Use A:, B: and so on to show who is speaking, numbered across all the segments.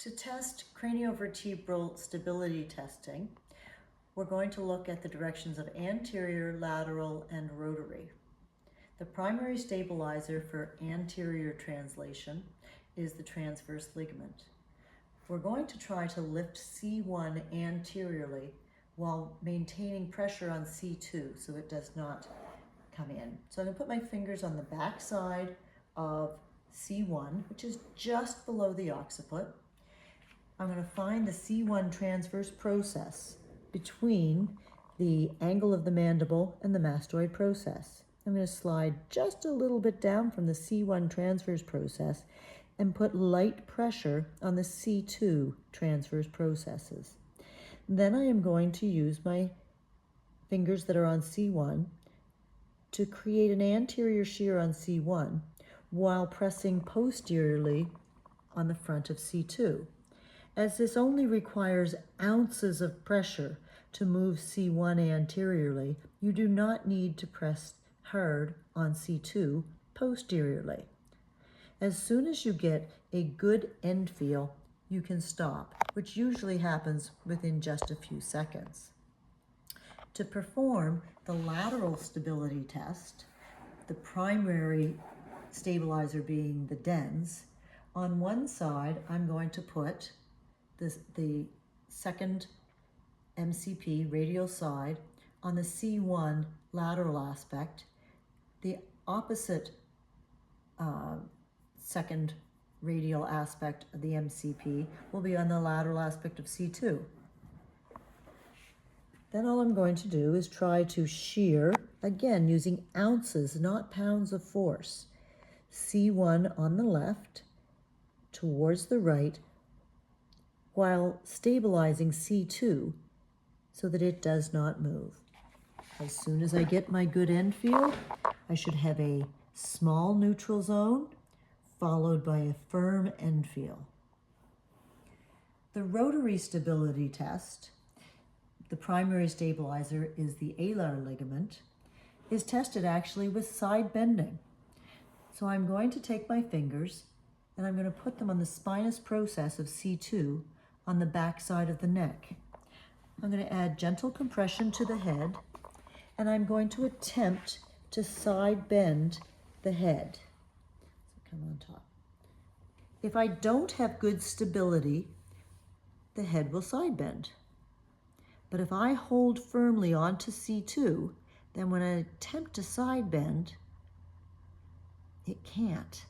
A: To test cranio-vertebral stability testing, we're going to look at the directions of anterior, lateral, and rotary. The primary stabilizer for anterior translation is the transverse ligament. We're going to try to lift C1 anteriorly while maintaining pressure on C2 so it does not come in. So I'm going to put my fingers on the back side of C1, which is just below the occiput. I'm going to find the C1 transverse process between the angle of the mandible and the mastoid process. I'm going to slide just a little bit down from the C1 transverse process and put light pressure on the C2 transverse processes. Then I am going to use my fingers that are on C1 to create an anterior shear on C1 while pressing posteriorly on the front of C2. As this only requires ounces of pressure to move C1 anteriorly, you do not need to press hard on C2 posteriorly. As soon as you get a good end feel, you can stop, which usually happens within just a few seconds. To perform the lateral stability test, the primary stabilizer being the dens, on one side I'm going to put the second MCP radial side on the C1 lateral aspect. The opposite second radial aspect of the MCP will be on the lateral aspect of C2. Then all I'm going to do is try to shear, again using ounces, not pounds of force, C1 on the left towards the right, while stabilizing C2 so that it does not move. As soon as I get my good end feel, I should have a small neutral zone followed by a firm end feel. The rotary stability test, the primary stabilizer is the alar ligament, is tested actually with side bending. So I'm going to take my fingers and I'm going to put them on the spinous process of C2 on the back side of the neck. I'm going to add gentle compression to the head, and I'm going to attempt to side bend the head. So come on top. If I don't have good stability, the head will side bend. But if I hold firmly onto C2, then when I attempt to side bend, it can't.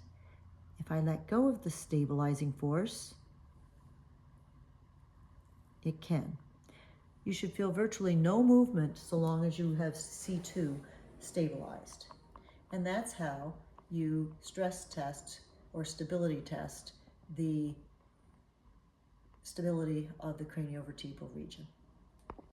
A: If I let go of the stabilizing force, it can. You should feel virtually no movement so long as you have C2 stabilized. And that's how you stress test or stability test the stability of the craniovertebral region.